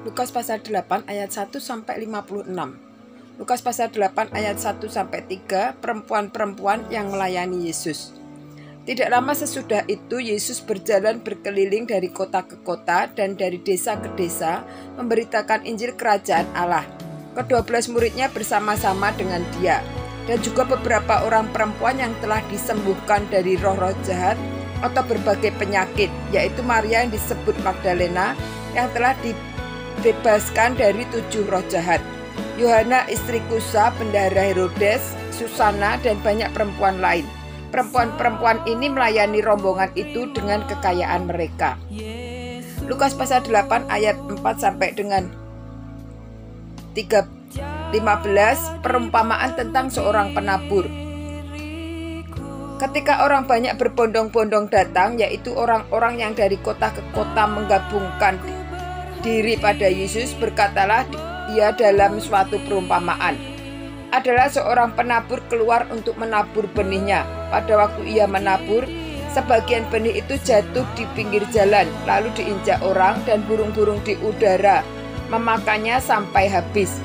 Lukas pasal 8 ayat 1 sampai 56. Lukas pasal 8 ayat 1 sampai 3, perempuan-perempuan yang melayani Yesus. Tidak lama sesudah itu Yesus berjalan berkeliling dari kota ke kota dan dari desa ke desa memberitakan Injil Kerajaan Allah. Ke-12 muridnya bersama-sama dengan dia, dan juga beberapa orang perempuan yang telah disembuhkan dari roh-roh jahat atau berbagai penyakit, yaitu Maria yang disebut Magdalena yang telah dibebaskan dari 7 roh jahat, Yohana istri Kusa, bendahara Herodes, Susana, dan banyak perempuan lain. Perempuan-perempuan ini melayani rombongan itu dengan kekayaan mereka. Lukas pasal 8 ayat 4 sampai dengan 15, perumpamaan tentang seorang penabur. Ketika orang banyak berbondong-bondong datang, yaitu orang-orang yang dari kota ke kota menggabungkan diri pada Yesus, berkatalah ia dalam suatu perumpamaan. Adalah seorang penabur keluar untuk menabur benihnya. Pada waktu ia menabur, sebagian benih itu jatuh di pinggir jalan, lalu diinjak orang dan burung-burung di udara memakannya sampai habis.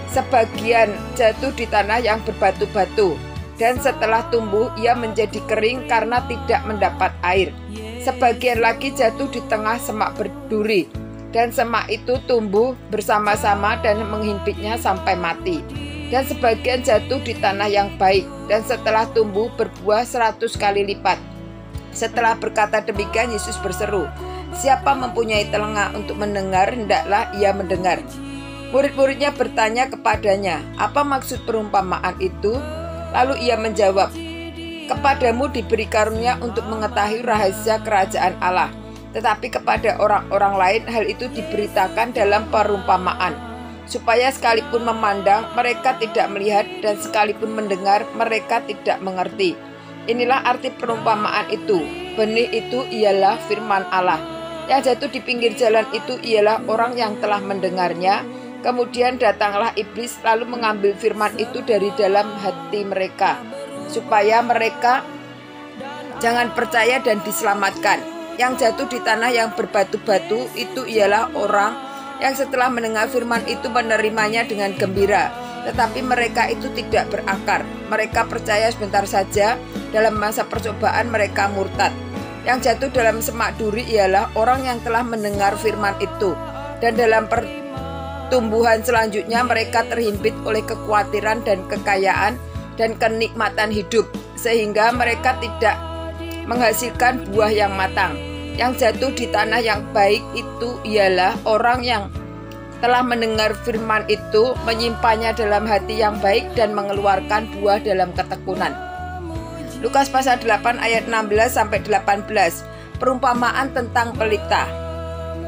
Sebagian jatuh di tanah yang berbatu-batu, dan setelah tumbuh ia menjadi kering karena tidak mendapat air. Sebagian lagi jatuh di tengah semak berduri, dan semak itu tumbuh bersama-sama dan menghimpitnya sampai mati. Dan sebagian jatuh di tanah yang baik, dan setelah tumbuh berbuah 100 kali lipat. Setelah berkata demikian, Yesus berseru, "Siapa mempunyai telinga untuk mendengar, hendaklah ia mendengar." Murid-muridnya bertanya kepadanya, "Apa maksud perumpamaan itu?" Lalu ia menjawab, "Kepadamu diberi karunia untuk mengetahui rahasia kerajaan Allah, tetapi kepada orang-orang lain hal itu diberitakan dalam perumpamaan, supaya sekalipun memandang mereka tidak melihat, dan sekalipun mendengar mereka tidak mengerti." Inilah arti perumpamaan itu. Benih itu ialah firman Allah. Yang jatuh di pinggir jalan itu ialah orang yang telah mendengarnya. Kemudian datanglah iblis lalu mengambil firman itu dari dalam hati mereka, supaya mereka jangan percaya dan diselamatkan. Yang jatuh di tanah yang berbatu-batu itu ialah orang yang setelah mendengar firman itu menerimanya dengan gembira, tetapi mereka itu tidak berakar. Mereka percaya sebentar saja, dalam masa percobaan mereka murtad. Yang jatuh dalam semak duri ialah orang yang telah mendengar firman itu, dan dalam pertumbuhan selanjutnya mereka terhimpit oleh kekhawatiran dan kekayaan dan kenikmatan hidup, sehingga mereka tidak menghasilkan buah yang matang. Yang jatuh di tanah yang baik itu ialah orang yang telah mendengar firman itu, menyimpannya dalam hati yang baik dan mengeluarkan buah dalam ketekunan. Lukas pasal 8 ayat 16 sampai 18, perumpamaan tentang pelita.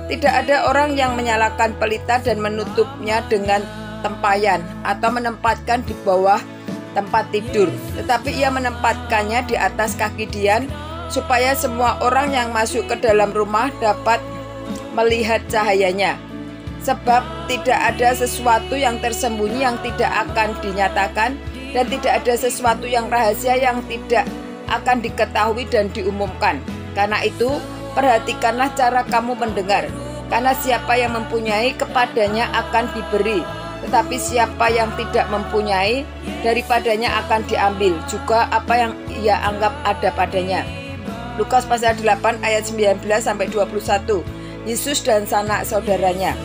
Tidak ada orang yang menyalakan pelita dan menutupnya dengan tempayan atau menempatkan di bawah tempat tidur, tetapi ia menempatkannya di atas kaki dian, supaya semua orang yang masuk ke dalam rumah dapat melihat cahayanya. Sebab tidak ada sesuatu yang tersembunyi yang tidak akan dinyatakan, dan tidak ada sesuatu yang rahasia yang tidak akan diketahui dan diumumkan. Karena itu, perhatikanlah cara kamu mendengar. Karena siapa yang mempunyai, kepadanya akan diberi, tetapi siapa yang tidak mempunyai, daripadanya akan diambil juga apa yang ia anggap ada padanya. Lukas pasal 8 ayat 19 sampai 21. Yesus dan sanak saudaranya.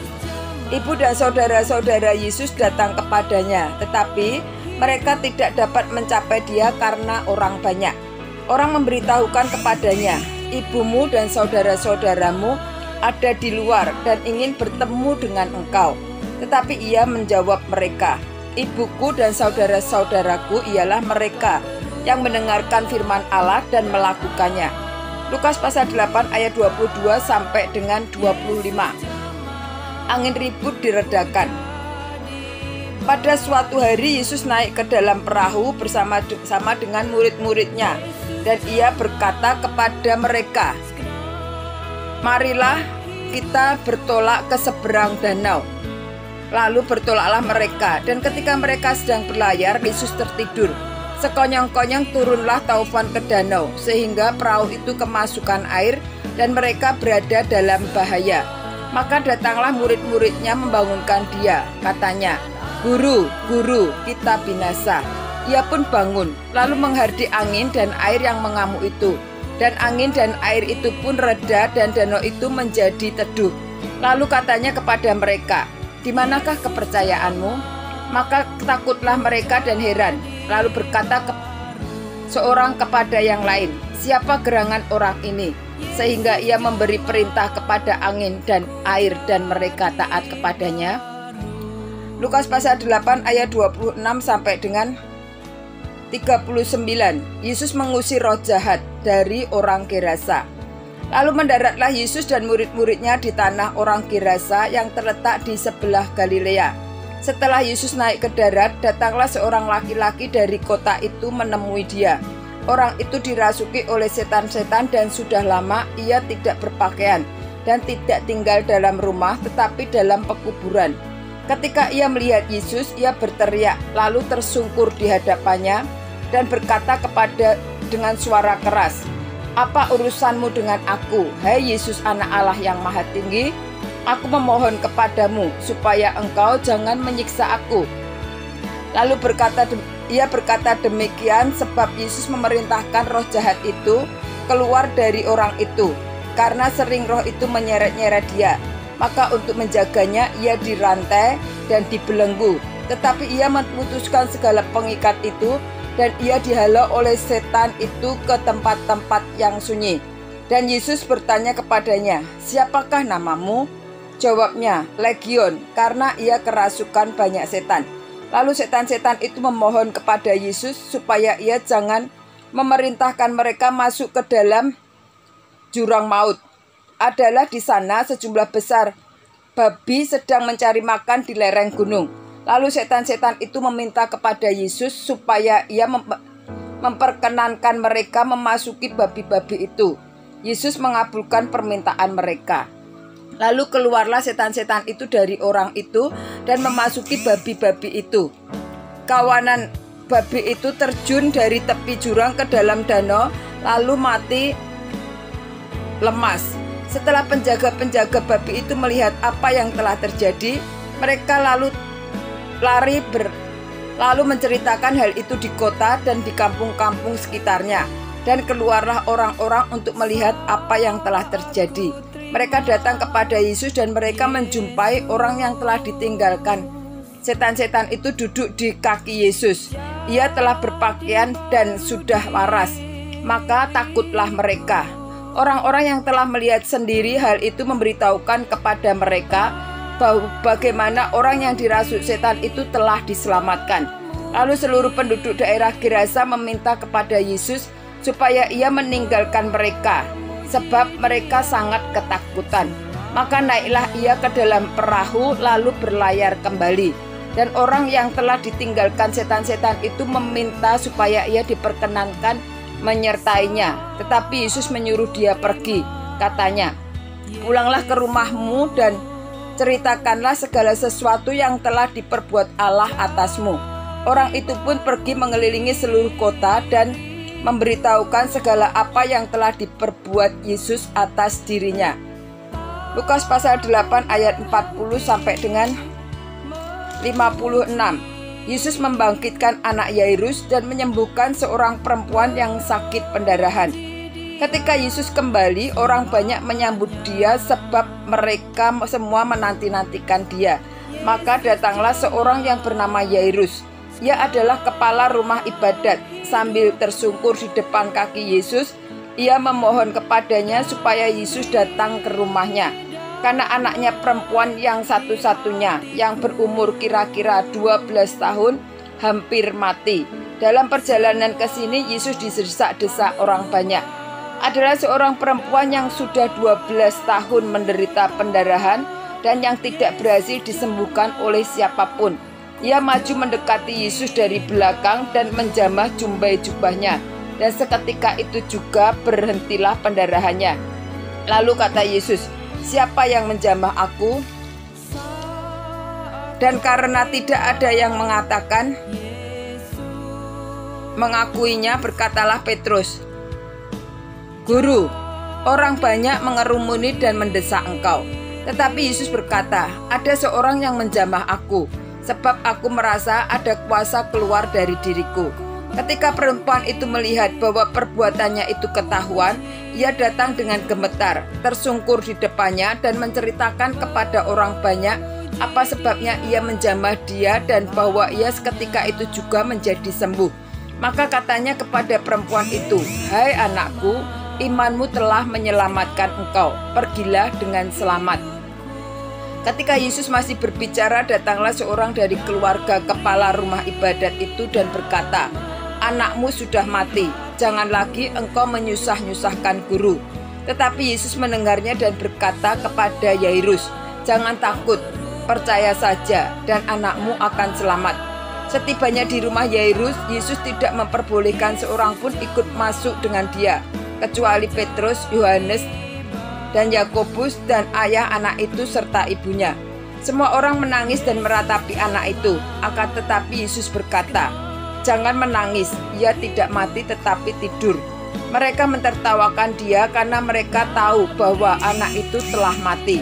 Ibu dan saudara-saudara Yesus datang kepadanya, tetapi mereka tidak dapat mencapai dia karena orang banyak. Orang memberitahukan kepadanya, "Ibumu dan saudara-saudaramu ada di luar dan ingin bertemu dengan engkau." Tetapi ia menjawab mereka, "Ibuku dan saudara-saudaraku ialah mereka yang mendengarkan firman Allah dan melakukannya." Lukas pasal 8 ayat 22 sampai dengan 25. Angin ribut diredakan. Pada suatu hari Yesus naik ke dalam perahu bersama dengan murid-muridnya, dan ia berkata kepada mereka, "Marilah kita bertolak ke seberang danau." Lalu bertolaklah mereka, dan ketika mereka sedang berlayar, Yesus tertidur. Sekonyong-konyong turunlah taufan ke danau, sehingga perahu itu kemasukan air dan mereka berada dalam bahaya. Maka datanglah murid-muridnya membangunkan dia. Katanya, "Guru, guru, kita binasa." Ia pun bangun, lalu menghardik angin dan air yang mengamuk itu. Dan angin dan air itu pun reda dan danau itu menjadi teduh. Lalu katanya kepada mereka, "Di manakah kepercayaanmu?" Maka takutlah mereka dan heran. Lalu berkata seorang kepada yang lain, "Siapa gerangan orang ini, sehingga ia memberi perintah kepada angin dan air dan mereka taat kepadanya?" Lukas pasal 8 ayat 26 sampai dengan 39. Yesus mengusir roh jahat dari orang Gerasa. Lalu mendaratlah Yesus dan murid-muridnya di tanah orang Gerasa yang terletak di sebelah Galilea. Setelah Yesus naik ke darat, datanglah seorang laki-laki dari kota itu menemui dia. Orang itu dirasuki oleh setan-setan dan sudah lama ia tidak berpakaian dan tidak tinggal dalam rumah tetapi dalam pekuburan. Ketika ia melihat Yesus, ia berteriak lalu tersungkur di hadapannya dan berkata dengan suara keras, "Apa urusanmu dengan aku, hai Yesus Anak Allah yang Maha Tinggi? Aku memohon kepadamu supaya engkau jangan menyiksa aku." Lalu ia berkata demikian sebab Yesus memerintahkan roh jahat itu keluar dari orang itu, karena sering roh itu menyeret-nyeret dia. Maka untuk menjaganya ia dirantai dan dibelenggu. Tetapi ia memutuskan segala pengikat itu dan ia dihalau oleh setan itu ke tempat-tempat yang sunyi. Dan Yesus bertanya kepadanya, "Siapakah namamu?" Jawabnya, "Legion," karena ia kerasukan banyak setan. Lalu setan-setan itu memohon kepada Yesus supaya ia jangan memerintahkan mereka masuk ke dalam jurang maut. Adalah di sana sejumlah besar babi sedang mencari makan di lereng gunung. Lalu setan-setan itu meminta kepada Yesus supaya ia memperkenankan mereka memasuki babi-babi itu. Yesus mengabulkan permintaan mereka. Lalu keluarlah setan-setan itu dari orang itu dan memasuki babi-babi itu. Kawanan babi itu terjun dari tepi jurang ke dalam danau, lalu mati lemas. Setelah penjaga-penjaga babi itu melihat apa yang telah terjadi, mereka lalu menceritakan hal itu di kota dan di kampung-kampung sekitarnya. Dan keluarlah orang-orang untuk melihat apa yang telah terjadi. Mereka datang kepada Yesus dan mereka menjumpai orang yang telah ditinggalkan setan-setan itu duduk di kaki Yesus. Ia telah berpakaian dan sudah waras. Maka takutlah mereka. Orang-orang yang telah melihat sendiri hal itu memberitahukan kepada mereka bagaimana orang yang dirasuk setan itu telah diselamatkan. Lalu seluruh penduduk daerah Gerasa meminta kepada Yesus supaya ia meninggalkan mereka, sebab mereka sangat ketakutan. Maka naiklah ia ke dalam perahu lalu berlayar kembali. Dan orang yang telah ditinggalkan setan-setan itu meminta supaya ia diperkenankan menyertainya. Tetapi Yesus menyuruh dia pergi. Katanya, "Pulanglah ke rumahmu dan ceritakanlah segala sesuatu yang telah diperbuat Allah atasmu." Orang itu pun pergi mengelilingi seluruh kota dan memberitahukan segala apa yang telah diperbuat Yesus atas dirinya. Lukas pasal 8 ayat 40 sampai dengan 56. Yesus membangkitkan anak Yairus dan menyembuhkan seorang perempuan yang sakit pendarahan. Ketika Yesus kembali, orang banyak menyambut dia sebab mereka semua menanti-nantikan dia. Maka datanglah seorang yang bernama Yairus. Ia adalah kepala rumah ibadat. Sambil tersungkur di depan kaki Yesus, ia memohon kepadanya supaya Yesus datang ke rumahnya. Karena anaknya perempuan yang satu-satunya, yang berumur kira-kira 12 tahun, hampir mati. Dalam perjalanan ke sini, Yesus didesak-desak orang banyak. Adalah seorang perempuan yang sudah 12 tahun menderita pendarahan dan yang tidak berhasil disembuhkan oleh siapapun. Ia maju mendekati Yesus dari belakang dan menjamah jumbai jubahnya. Dan seketika itu juga berhentilah pendarahannya. Lalu kata Yesus, "Siapa yang menjamah aku?" Dan karena tidak ada yang mengakuinya, berkatalah Petrus, "Guru, orang banyak mengerumuni dan mendesak engkau." Tetapi Yesus berkata, "Ada seorang yang menjamah aku, sebab aku merasa ada kuasa keluar dari diriku." Ketika perempuan itu melihat bahwa perbuatannya itu ketahuan, ia datang dengan gemetar, tersungkur di depannya dan menceritakan kepada orang banyak apa sebabnya ia menjamah dia dan bahwa ia seketika itu juga menjadi sembuh. Maka katanya kepada perempuan itu, "Hai anakku, imanmu telah menyelamatkan engkau. Pergilah dengan selamat." Ketika Yesus masih berbicara, datanglah seorang dari keluarga kepala rumah ibadat itu dan berkata, "Anakmu sudah mati, jangan lagi engkau menyusah-nyusahkan guru." Tetapi Yesus mendengarnya dan berkata kepada Yairus, "Jangan takut, percaya saja dan anakmu akan selamat." Setibanya di rumah Yairus, Yesus tidak memperbolehkan seorang pun ikut masuk dengan dia, kecuali Petrus, Yohanes, dan Yakobus dan ayah anak itu serta ibunya. Semua orang menangis dan meratapi anak itu. Akan tetapi Yesus berkata, "Jangan menangis, ia tidak mati tetapi tidur." Mereka mentertawakan dia karena mereka tahu bahwa anak itu telah mati.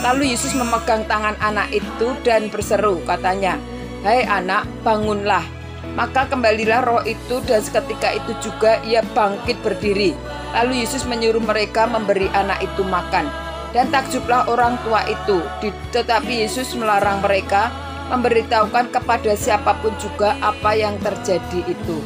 Lalu Yesus memegang tangan anak itu dan berseru, katanya, "Hai anak, bangunlah." Maka kembalilah roh itu dan seketika itu juga ia bangkit berdiri. Lalu Yesus menyuruh mereka memberi anak itu makan. Dan takjublah orang tua itu. Tetapi Yesus melarang mereka memberitahukan kepada siapapun juga apa yang terjadi itu.